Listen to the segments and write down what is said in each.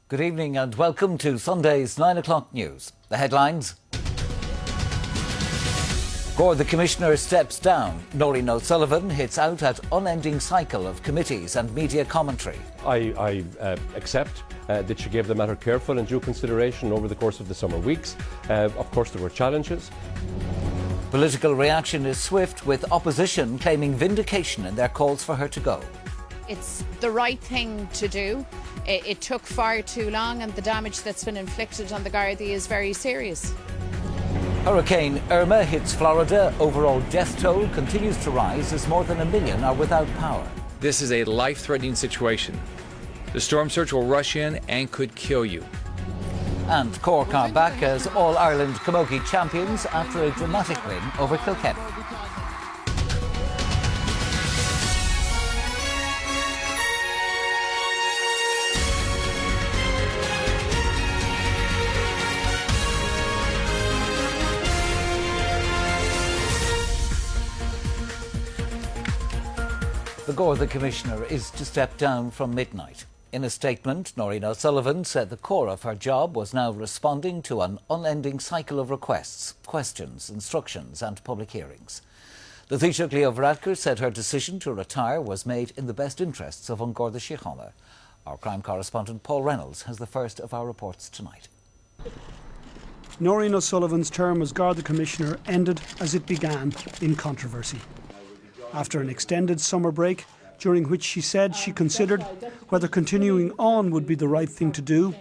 Good evening and welcome to Sunday's 9 o'clock news. The headlines. Gore the Commissioner steps down. Noreen O'Sullivan hits out at unending cycle of committees and media commentary. I accept that she gave the matter careful and due consideration over the course of the summer weeks. Of course there were challenges. Political reaction is swift, with opposition claiming vindication in their calls for her to go. It's the right thing to do. It took far too long, and the damage that's been inflicted on the Gardaí is very serious. Hurricane Irma hits Florida. Overall death toll continues to rise as more than 1 million are without power. This is a life-threatening situation. The storm surge will rush in and could kill you. And Cork are back as All-Ireland Camogie champions after a dramatic win over Kilkenny. The Gore the Commissioner is to step down from midnight. In a statement, Noreen O'Sullivan said the core of her job was now responding to an unending cycle of requests, questions, instructions and public hearings. The Taoiseach Leo Varadkar said her decision to retire was made in the best interests of An Garda Síochána. Our crime correspondent Paul Reynolds has the first of our reports tonight. Noreen O'Sullivan's term as Garda Commissioner ended as it began, in controversy. After an extended summer break, during which she said she considered whether continuing on would be the right thing to do,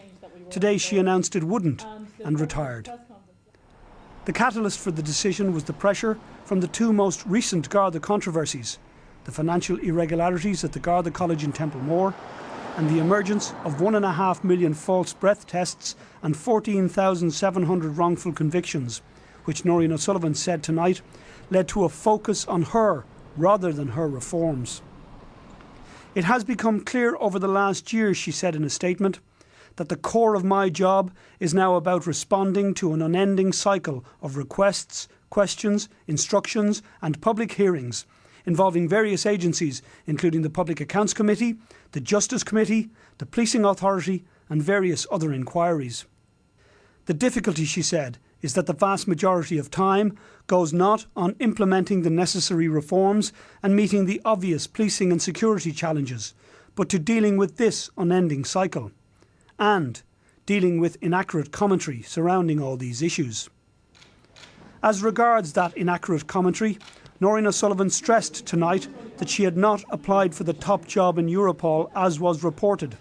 today she announced it wouldn't and retired. The catalyst for the decision was the pressure from the two most recent Garda controversies, the financial irregularities at the Garda College in Templemore and the emergence of 1.5 million false breath tests and 14,700 wrongful convictions, which Noreen O'Sullivan said tonight led to a focus on her rather than her reforms. It has become clear over the last year, she said in a statement, that the core of my job is now about responding to an unending cycle of requests, questions, instructions and public hearings involving various agencies, including the Public Accounts Committee, the Justice Committee, the Policing Authority and various other inquiries. The difficulty, she said, is that the vast majority of time goes not on implementing the necessary reforms and meeting the obvious policing and security challenges, but to dealing with this unending cycle and dealing with inaccurate commentary surrounding all these issues. As regards that inaccurate commentary, Noreen O'Sullivan stressed tonight that she had not applied for the top job in Europol as was reported.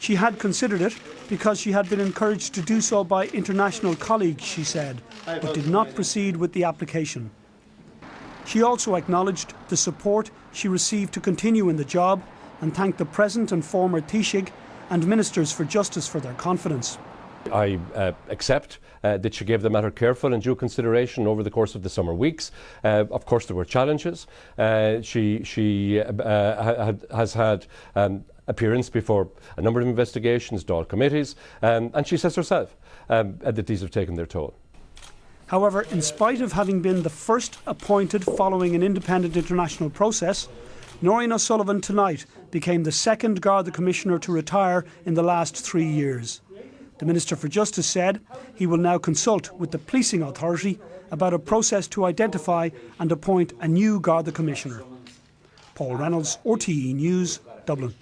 She had considered it because she had been encouraged to do so by international colleagues, she said, but did not proceed with the application. She also acknowledged the support she received to continue in the job and thanked the present and former Taoiseach and Ministers for Justice for their confidence. I accept that she gave the matter careful and due consideration over the course of the summer weeks. Of course there were challenges. She has had appearance before a number of investigations, Dáil committees, and she says herself that these have taken their toll. However, in spite of having been the first appointed following an independent international process, Noreen O'Sullivan tonight became the second Garda Commissioner to retire in the last 3 years. The Minister for Justice said he will now consult with the Policing Authority about a process to identify and appoint a new Garda Commissioner. Paul Reynolds, RTE News, Dublin.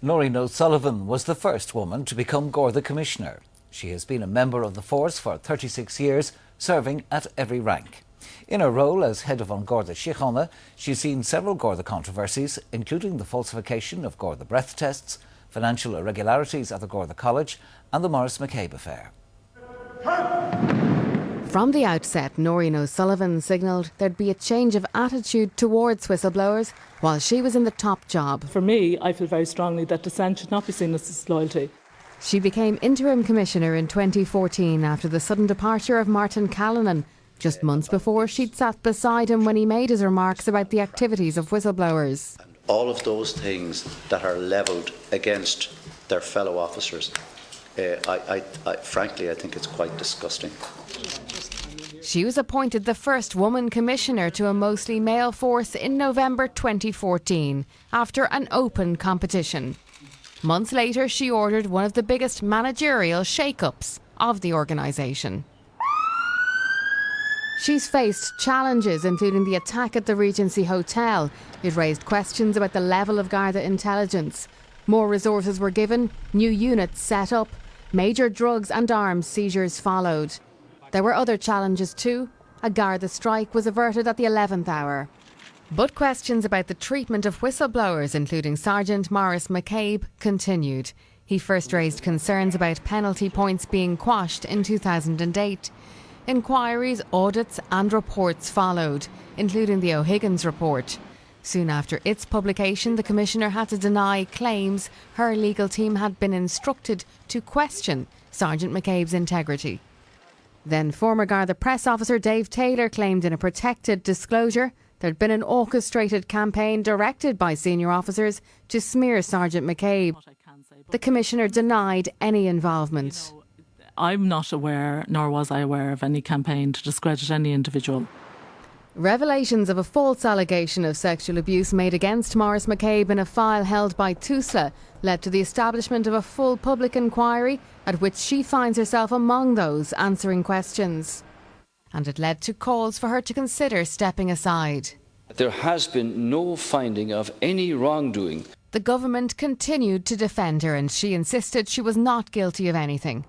Noreen O'Sullivan was the first woman to become Garda Commissioner. She has been a member of the force for 36 years, serving at every rank. In her role as head of An Garda Síochána, she's seen several Garda controversies, including the falsification of Garda breath tests, financial irregularities at the Garda College and the Maurice McCabe affair. From the outset, Noreen O'Sullivan signalled there'd be a change of attitude towards whistleblowers while she was in the top job. For me, I feel very strongly that dissent should not be seen as disloyalty. She became interim commissioner in 2014 after the sudden departure of Martin Callanan. Just months before, she'd sat beside him when he made his remarks about the activities of whistleblowers. All of those things that are levelled against their fellow officers, frankly, I think it's quite disgusting. She was appointed the first woman commissioner to a mostly male force in November 2014, after an open competition. Months later, she ordered one of the biggest managerial shake-ups of the organisation. She's faced challenges, including the attack at the Regency Hotel. It raised questions about the level of Garda intelligence. More resources were given, new units set up, major drugs and arms seizures followed. There were other challenges too. A Garda strike was averted at the 11th hour. But questions about the treatment of whistleblowers, including Sergeant Maurice McCabe, continued. He first raised concerns about penalty points being quashed in 2008. Inquiries, audits and reports followed, including the O'Higgins report. Soon after its publication, the Commissioner had to deny claims her legal team had been instructed to question Sergeant McCabe's integrity. Then former Garda press officer Dave Taylor claimed in a protected disclosure there'd been an orchestrated campaign directed by senior officers to smear Sergeant McCabe. The Commissioner denied any involvement. I'm not aware, nor was I aware, of any campaign to discredit any individual. Revelations of a false allegation of sexual abuse made against Maurice McCabe in a file held by TUSLA led to the establishment of a full public inquiry at which she finds herself among those answering questions. And it led to calls for her to consider stepping aside. There has been no finding of any wrongdoing. The government continued to defend her and she insisted she was not guilty of anything.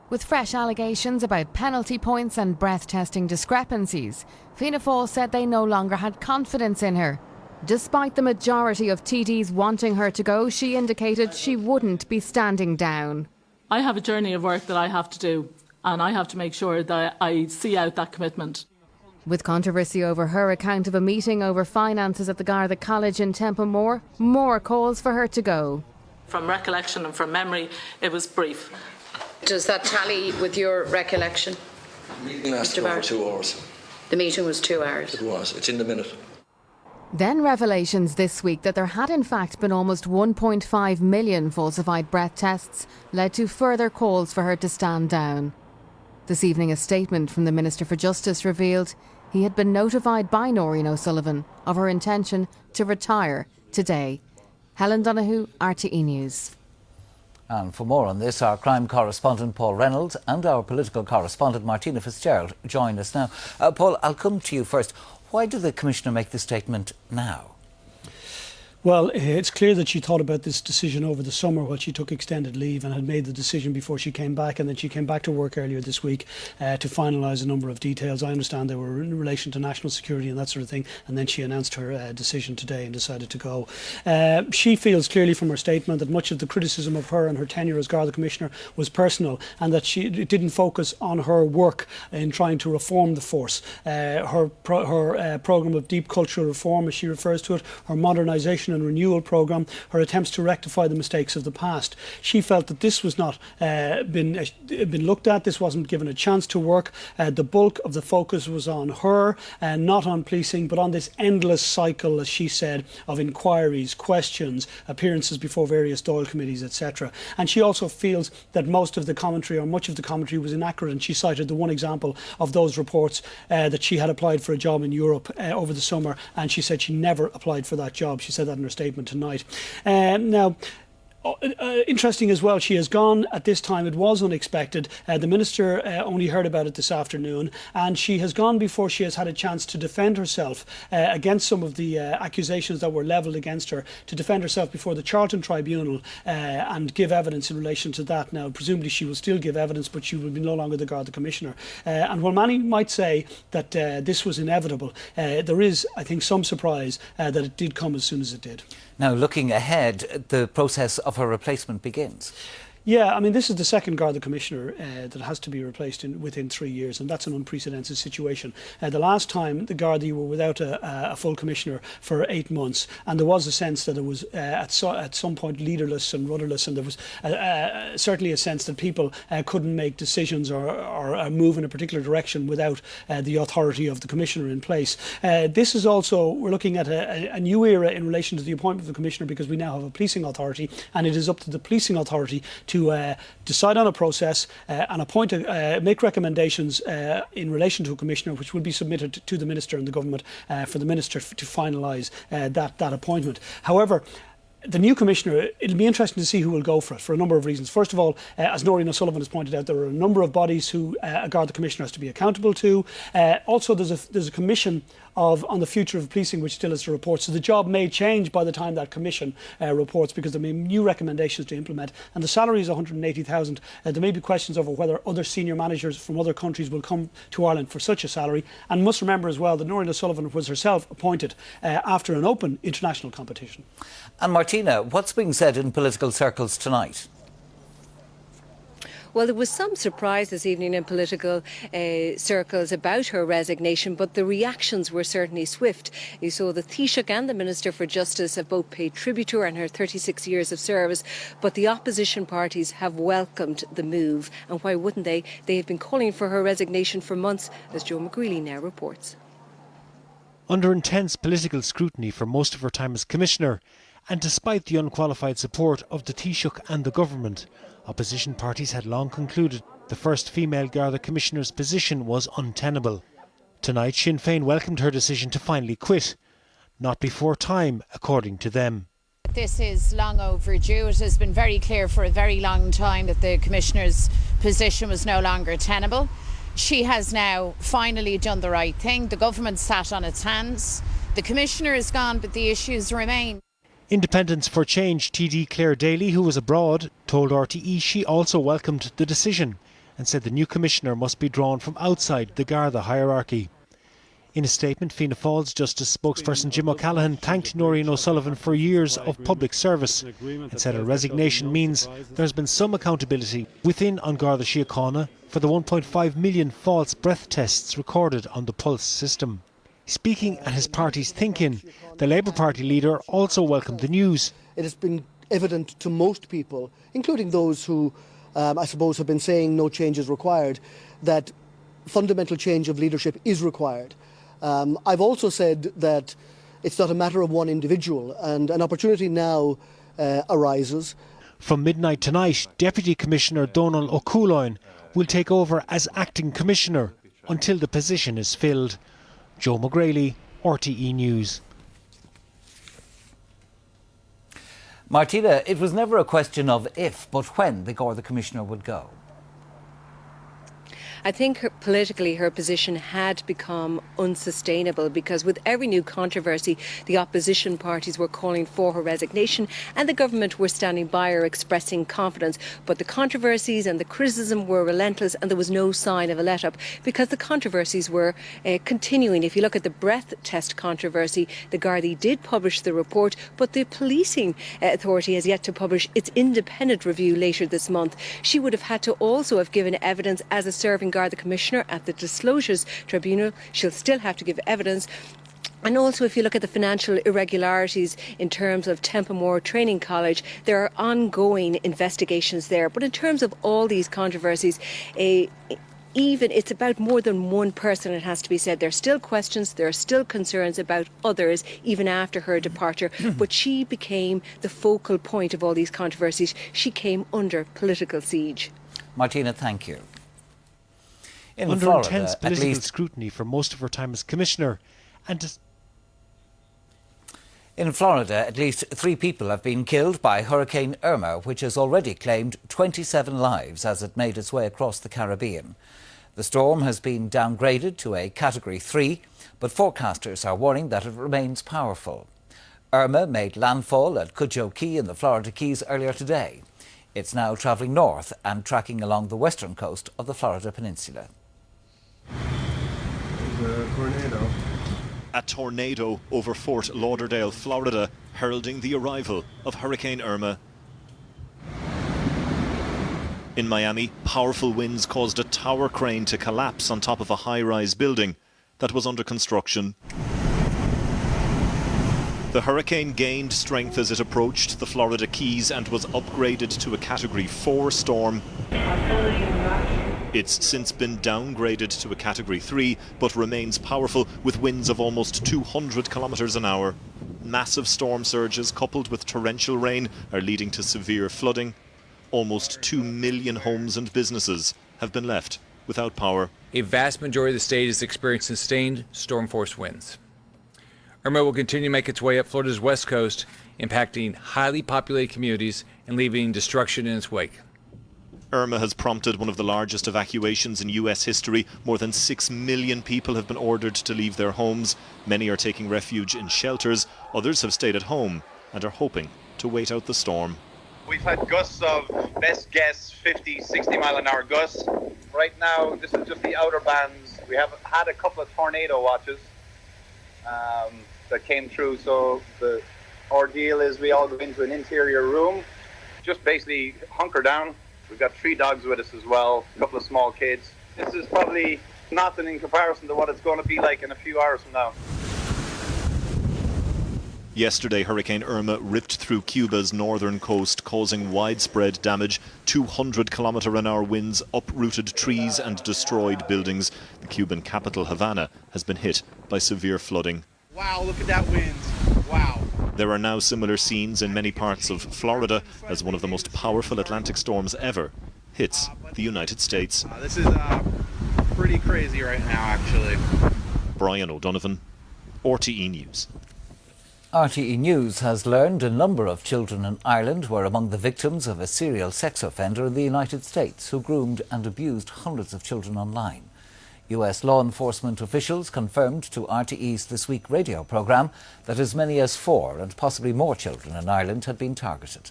With fresh allegations about penalty points and breath testing discrepancies, Fianna Fáil said they no longer had confidence in her. Despite the majority of TDs wanting her to go, she indicated she wouldn't be standing down. I have a journey of work that I have to do, and I have to make sure that I see out that commitment. With controversy over her account of a meeting over finances at the Garda College in Templemore, more calls for her to go. From recollection and from memory, it was brief. Does that tally with your recollection? The meeting lasted over 2 hours. The meeting was 2 hours? It was. It's in the minute. Then revelations this week that there had in fact been almost 1.5 million falsified breath tests led to further calls for her to stand down. This evening a statement from the Minister for Justice revealed he had been notified by Noreen O'Sullivan of her intention to retire today. Helen Donoghue, RTE News. And for more on this, our crime correspondent Paul Reynolds and our political correspondent Martina Fitzgerald join us now. Paul, I'll come to you first. Why did the Commissioner make the statement now? Well, it's clear that she thought about this decision over the summer while she took extended leave and had made the decision before she came back, and then she came back to work earlier this week to finalise a number of details. I understand they were in relation to national security and that sort of thing, and then she announced her decision today and decided to go. She feels clearly from her statement that much of the criticism of her and her tenure as Garda Commissioner was personal, and that it didn't focus on her work in trying to reform the force. Her programme of deep cultural reform, as she refers to it, her modernisation and renewal programme, her attempts to rectify the mistakes of the past. She felt that this was not been looked at, this wasn't given a chance to work. The bulk of the focus was on her, not on policing, but on this endless cycle, as she said, of inquiries, questions, appearances before various Dáil committees, etc. And she also feels that most of the commentary, or much of the commentary, was inaccurate, and she cited the one example of those reports that she had applied for a job in Europe over the summer, and she said she never applied for that job. She said that in her statement tonight. Now, interesting as well, she has gone at this time. It was unexpected. The Minister only heard about it this afternoon, and she has gone before she has had a chance to defend herself against some of the accusations that were levelled against her, to defend herself before the Charlton Tribunal and give evidence in relation to that. Now, presumably she will still give evidence, but she will be no longer the Garda Commissioner. And while many might say that this was inevitable, there is, I think, some surprise that it did come as soon as it did. Now, looking ahead, the process of her replacement begins. Yeah, I mean, this is the second Garda Commissioner that has to be replaced within 3 years, and that's an unprecedented situation. The last time the Garda were without a full Commissioner for 8 months, and there was a sense that it was at some point leaderless and rudderless, and there was certainly a sense that people couldn't make decisions or move in a particular direction without the authority of the Commissioner in place. This is also, we're looking at a new era in relation to the appointment of the Commissioner, because we now have a policing authority, and it is up to the policing authority to decide on a process and appoint, make recommendations in relation to a Commissioner, which will be submitted to the Minister and the Government for the Minister to finalise that appointment. However, the new commissioner, it'll be interesting to see who will go for it for a number of reasons. First of all, as Noreen O'Sullivan has pointed out, there are a number of bodies who a Garda Commissioner has to be accountable to. Also, there's a commission on the future of policing which still has to report. So the job may change by the time that commission reports, because there may be new recommendations to implement. And the salary is 180,000. There may be questions over whether other senior managers from other countries will come to Ireland for such a salary. And must remember as well that Noreen O'Sullivan was herself appointed after an open international competition. And Martina, what's being said in political circles tonight? Well, there was some surprise this evening in political circles about her resignation, but the reactions were certainly swift. You saw the Taoiseach and the Minister for Justice have both paid tribute to her and her 36 years of service, but the opposition parties have welcomed the move. And why wouldn't they? They have been calling for her resignation for months, as Joe McGreely now reports. Under intense political scrutiny for most of her time as Commissioner, and despite the unqualified support of the Taoiseach and the government, opposition parties had long concluded the first female Garda Commissioner's position was untenable. Tonight, Sinn Féin welcomed her decision to finally quit. Not before time, according to them. This is long overdue. It has been very clear for a very long time that the Commissioner's position was no longer tenable. She has now finally done the right thing. The government sat on its hands. The Commissioner is gone, but the issues remain. Independence for Change TD Claire Daly, who was abroad, told RTE she also welcomed the decision and said the new Commissioner must be drawn from outside the Garda hierarchy. In a statement, Fianna Fáil's Justice spokesperson Jim O'Callaghan thanked Noreen O'Sullivan for years of public service and said her resignation means there has been some accountability within An Garda Síochána for the 1.5 million false breath tests recorded on the Pulse system. Speaking at his party's think-in, the Labour Party leader also welcomed the news. It has been evident to most people, including those who, I suppose, have been saying no change is required, that fundamental change of leadership is required. I've also said that it's not a matter of one individual, and an opportunity now arises. From midnight tonight, Deputy Commissioner Donal O'Cooloin will take over as Acting Commissioner until the position is filled. Joe McGreely, RTE News. Martina, it was never a question of if, but when the Garda Commissioner would go. I think politically her position had become unsustainable, because with every new controversy, the opposition parties were calling for her resignation and the government were standing by her, expressing confidence. But the controversies and the criticism were relentless, and there was no sign of a let-up, because the controversies were continuing. If you look at the breath test controversy, the Gardaí did publish the report, but the policing authority has yet to publish its independent review later this month. She would have had to also have given evidence as a serving Garda Commissioner at the Disclosures Tribunal. She'll still have to give evidence. And also, if you look at the financial irregularities in terms of Templemore Training College, there are ongoing investigations there. But in terms of all these controversies, even it's about more than one person, it has to be said. There are still questions, there are still concerns about others, even after her departure. But she became the focal point of all these controversies. She came under political siege. Martina, thank you. Under Florida, intense political scrutiny for most of her time as Commissioner. In Florida, at least 3 people have been killed by Hurricane Irma, which has already claimed 27 lives as it made its way across the Caribbean. The storm has been downgraded to a Category 3, but forecasters are warning that it remains powerful. Irma made landfall at Cudjoe Key in the Florida Keys earlier today. It's now travelling north and tracking along the western coast of the Florida Peninsula. A tornado over Fort Lauderdale, Florida, heralding the arrival of Hurricane Irma. In Miami, powerful winds caused a tower crane to collapse on top of a high-rise building that was under construction. The hurricane gained strength as it approached the Florida Keys and was upgraded to a Category 4 storm. It's since been downgraded to a Category 3, but remains powerful with winds of almost 200 kilometres an hour. Massive storm surges coupled with torrential rain are leading to severe flooding. Almost 2 million homes and businesses have been left without power. A vast majority of the state is experiencing sustained storm force winds. Irma will continue to make its way up Florida's west coast impacting highly populated communities and leaving destruction in its wake. Irma has prompted one of the largest evacuations in US history. More than 6 million people have been ordered to leave their homes. Many are taking refuge in shelters. Others have stayed at home and are hoping to wait out the storm. We've had gusts of, best guess, 50, 60 mile an hour gusts. Right now, this is just the outer bands. We have had a couple of tornado watches that came through. So the ordeal is we all go into an interior room, just basically hunker down. We've got 3 dogs with us as well, a couple of small kids. This is probably nothing in comparison to what it's going to be like in a few hours from now. Yesterday, Hurricane Irma ripped through Cuba's northern coast, causing widespread damage. 200-kilometre-an-hour winds uprooted trees and destroyed buildings. The Cuban capital, Havana, has been hit by severe flooding. Wow, look at that wind. Wow. There are now similar scenes in many parts of Florida as one of the most powerful Atlantic storms ever hits the United States. This is pretty crazy right now, actually. Brian O'Donovan, RTE News. RTE News has learned a number of children in Ireland were among the victims of a serial sex offender in the United States who groomed and abused hundreds of children online. US law enforcement officials confirmed to RTE's This Week radio programme that as many as 4 and possibly more children in Ireland had been targeted.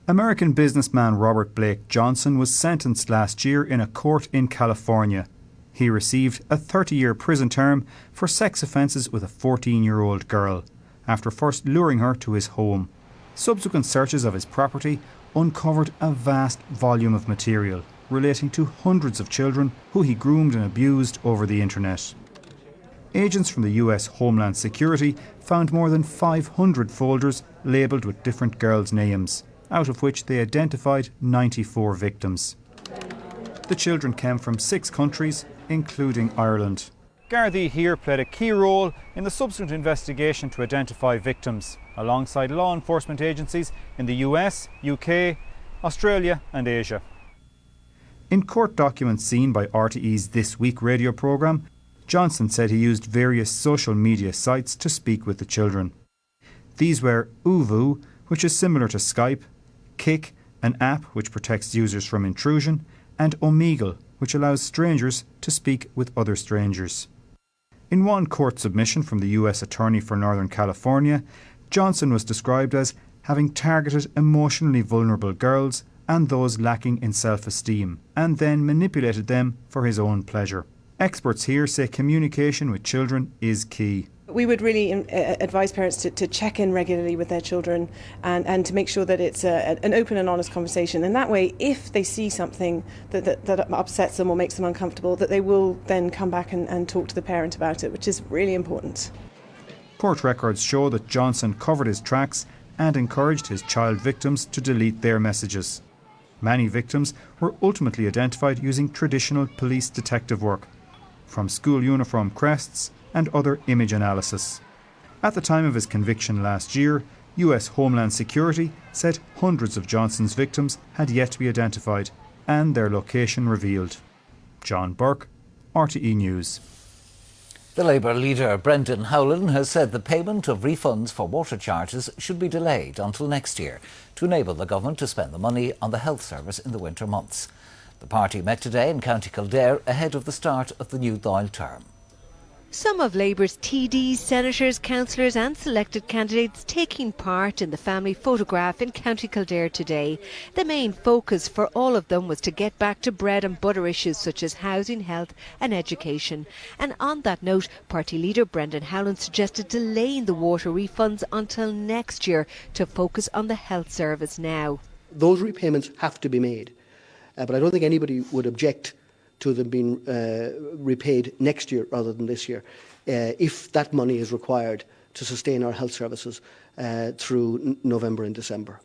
American businessman Robert Blake Johnson was sentenced last year in a court in California. He received a 30-year prison term for sex offences with a 14-year-old girl, after first luring her to his home. Subsequent searches of his property uncovered a vast volume of material relating to hundreds of children who he groomed and abused over the internet. Agents from the US Homeland Security found more than 500 folders labelled with different girls' names, out of which they identified 94 victims. The children came from 6 countries, including Ireland. Gardaí here played a key role in the subsequent investigation to identify victims, alongside law enforcement agencies in the US, UK, Australia and Asia. In court documents seen by RTE's This Week radio programme, Johnson said he used various social media sites to speak with the children. These were Uvu, which is similar to Skype, Kik, an app which protects users from intrusion, and Omegle, which allows strangers to speak with other strangers. In one court submission from the US Attorney for Northern California, Johnson was described as having targeted emotionally vulnerable girls and those lacking in self-esteem, and then manipulated them for his own pleasure. Experts here say communication with children is key. We would really advise parents to check in regularly with their children and to make sure that it's an open and honest conversation. And that way, if they see something that upsets them or makes them uncomfortable, that they will then come back and talk to the parent about it, which is really important. Court records show that Johnson covered his tracks and encouraged his child victims to delete their messages. Many victims were ultimately identified using traditional police detective work, from school uniform crests and other image analysis. At the time of his conviction last year, US Homeland Security said hundreds of Johnson's victims had yet to be identified and their location revealed. John Burke, RTE News. The Labour leader Brendan Howlin has said the payment of refunds for water charges should be delayed until next year to enable the government to spend the money on the health service in the winter months. The party met today in County Kildare ahead of the start of the new Dáil term. Some of Labour's TDs, senators, councillors and selected candidates taking part in the family photograph in County Kildare today. The main focus for all of them was to get back to bread and butter issues such as housing, health and education. And on that note, party leader Brendan Howlin suggested delaying the water refunds until next year to focus on the health service now. Those repayments have to be made, but I don't think anybody would object to them being repaid next year rather than this year, if that money is required to sustain our health services through November and December.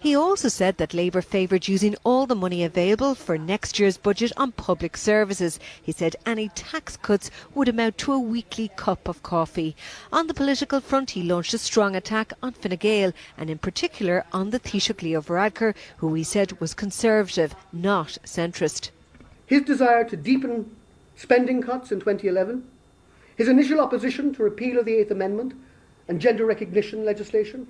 He also said that Labour favoured using all the money available for next year's budget on public services. He said any tax cuts would amount to a weekly cup of coffee. On the political front, he launched a strong attack on Fine Gael and in particular on the Taoiseach Leo Varadkar, who he said was conservative, not centrist. His desire to deepen spending cuts in 2011, his initial opposition to repeal of the 8th Amendment, and gender recognition legislation,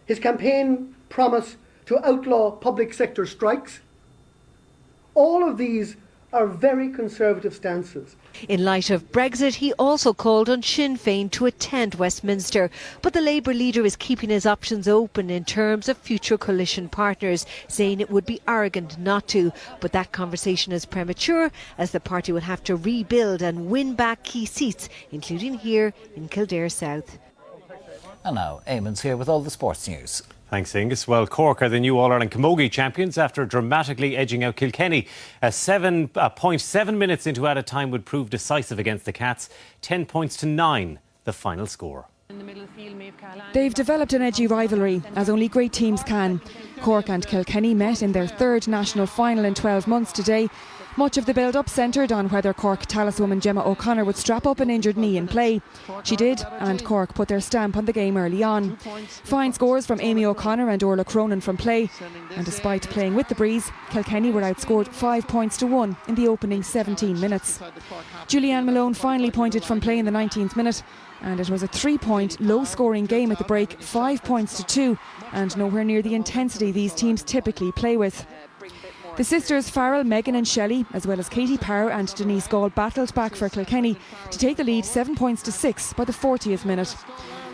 his campaign promise to outlaw public sector strikes. All of these are very conservative stances. In light of Brexit, he also called on Sinn Féin to attend Westminster. But the Labour leader is keeping his options open in terms of future coalition partners, saying it would be arrogant not to. But that conversation is premature, as the party will have to rebuild and win back key seats, including here in Kildare South. And now, Eamon's here with all the sports news. Thanks, Aengus. Well, Cork are the new All-Ireland Camogie champions after dramatically edging out Kilkenny. 7.7 minutes into added time would prove decisive against the Cats. 10 points to 9, the final score. They've developed an edgy rivalry, as only great teams can. Cork and Kilkenny met in their third national final in 12 months today. Much of the build-up centred on whether Cork taliswoman Gemma O'Connor would strap up an injured knee in play. She did, and Cork put their stamp on the game early on. Fine scores from Amy O'Connor and Orla Cronin from play. And despite playing with the breeze, Kilkenny were outscored 5 points to 1 in the opening 17 minutes. Julianne Malone finally pointed from play in the 19th minute. And it was a 3-point, low-scoring game at the break, 5 points to 2, and nowhere near the intensity these teams typically play with. The sisters Farrell, Megan and Shelley, as well as Katie Power and Denise Gall, battled back for Kilkenny to take the lead 7 points to 6 by the 40th minute.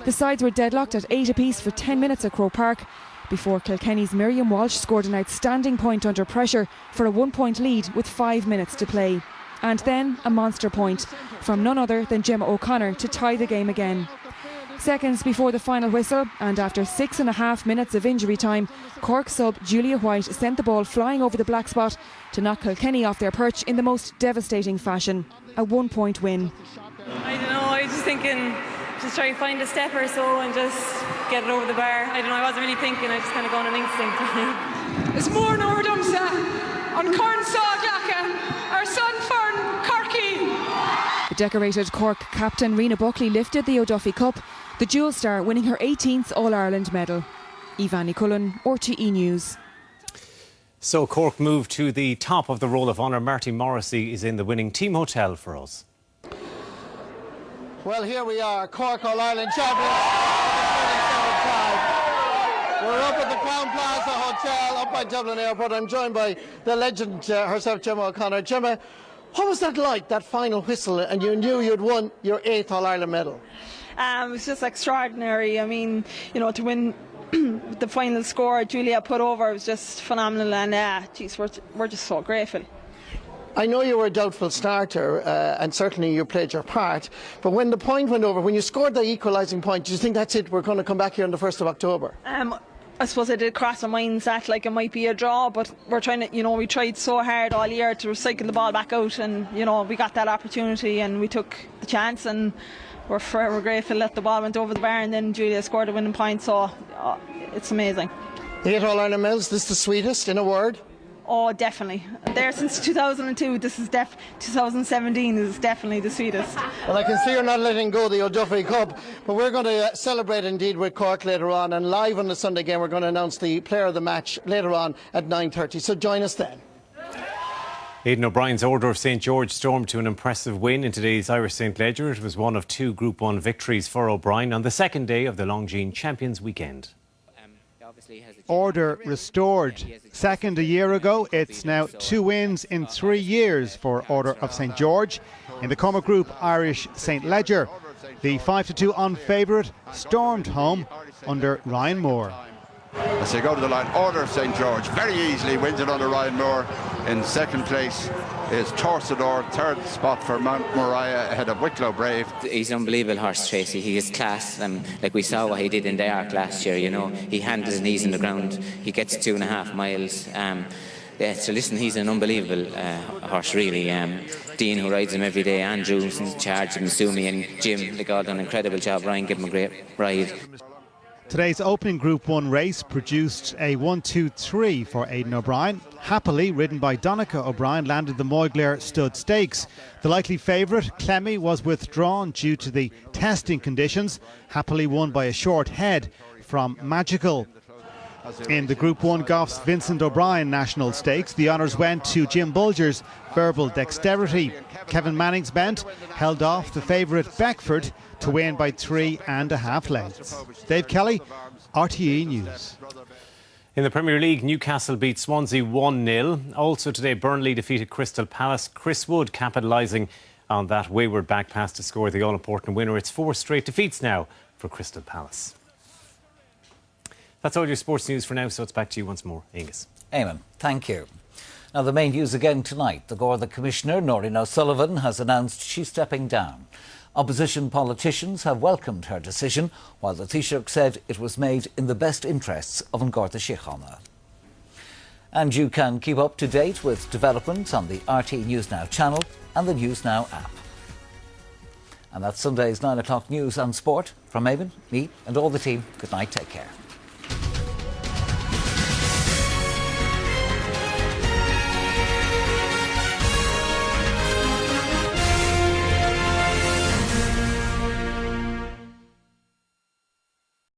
The sides were deadlocked at 8 apiece for 10 minutes at Croke Park, before Kilkenny's Miriam Walsh scored an outstanding point under pressure for a 1-point lead with 5 minutes to play. And then a monster point from none other than Gemma O'Connor to tie the game again. Seconds before the final whistle, and after 6.5 minutes of injury time, Cork sub Julia White sent the ball flying over the black spot to knock Kilkenny off their perch in the most devastating fashion. A 1-point win. I don't know, I was just thinking, just try to find a step or so and just get it over the bar. I don't know, I wasn't really thinking, I just kind of gone on instinct. It's more Nordumsa on Corn Sawjacka, our son Fern Corky. The decorated Cork captain Rena Buckley lifted the O'Duffy Cup, the Jewel Star winning her 18th All-Ireland medal. Ivani Cullen, RTE News. So Cork moved to the top of the Roll of Honour. Marty Morrissey is in the winning team hotel for us. Well, here we are, Cork All-Ireland champions. We're up at the Crown Plaza Hotel up by Dublin Airport. I'm joined by the legend herself, Gemma O'Connor. Gemma, what was that like, that final whistle, and you knew you'd won your 8th All-Ireland medal? It was just extraordinary. I mean, you know, to win the final score Julia put over was just phenomenal, and geez, we're just so grateful. I know you were a doubtful starter, and certainly you played your part, but when the point went over, when you scored the equalising point, do you think that's it, we're going to come back here on the 1st of October? I suppose it did cross our minds that like it might be a draw, but we're trying to, you know, we tried so hard all year to recycle the ball back out, and you know, we got that opportunity and we took the chance, and we're forever grateful that the ball went over the bar and then Julia scored a winning point, so it's amazing. 8 All-Ireland medals, this is the sweetest, in a word? Oh, definitely. There since 2002, this is 2017 is definitely the sweetest. Well, I can see you're not letting go of the O'Duffy Cup, but we're going to celebrate indeed with Cork later on, and live on the Sunday game we're going to announce the player of the match later on at 9:30, so join us then. Aidan O'Brien's Order of St George stormed to an impressive win in today's Irish St Leger. It was one of 2 Group 1 victories for O'Brien on the second day of the Longines Champions Weekend. Order restored. Second a year ago, it's now 2 wins in 3 years for Order of St George. In the Cormac Group Irish St Leger, the 5-2 unfavourite stormed home under Ryan Moore. As they go to the line, Order of St George very easily wins it under Ryan Moore. In second place is Torsador, third spot for Mount Moriah ahead of Wicklow Brave. He's an unbelievable horse, Tracy. He is class. Like we saw what he did in the Arc last year, you know. He handles his knees in the ground. He gets 2.5 miles. Yeah, so listen, he's an unbelievable horse, really. Dean, who rides him every day, Andrew's in charge of him, Sumi and Jim, they all done an incredible job. Ryan gave him a great ride. Today's opening Group 1 race produced a 1-2-3 for Aidan O'Brien. Happily, ridden by Donica O'Brien, landed the Moyglaire Stud Stakes. The likely favourite, Clemmy, was withdrawn due to the testing conditions. Happily won by a short head from Magical. In the Group 1 Goffs Vincent O'Brien National Stakes, the honours went to Jim Bulger's Verbal Dexterity. Kevin Manning's Bent held off the favourite Beckford. to win by 3.5 lengths. Dave Kelly, RTE News. In the Premier League, Newcastle beat Swansea 1-0. Also today, Burnley defeated Crystal Palace. Chris Wood capitalising on that wayward back pass to score the all-important winner. It's 4 straight defeats now for Crystal Palace. That's all your sports news for now, so it's back to you once more, Aengus. Eamon, thank you. Now, the main news again tonight. The Garda Commissioner, Noreen O'Sullivan, has announced she's stepping down. Opposition politicians have welcomed her decision, while the Taoiseach said it was made in the best interests of An Garda Síochána. And you can keep up to date with developments on the RT News Now channel and the News Now app. And that's Sunday's 9 o'clock news and sport. From Eamon, me and all the team, good night, take care.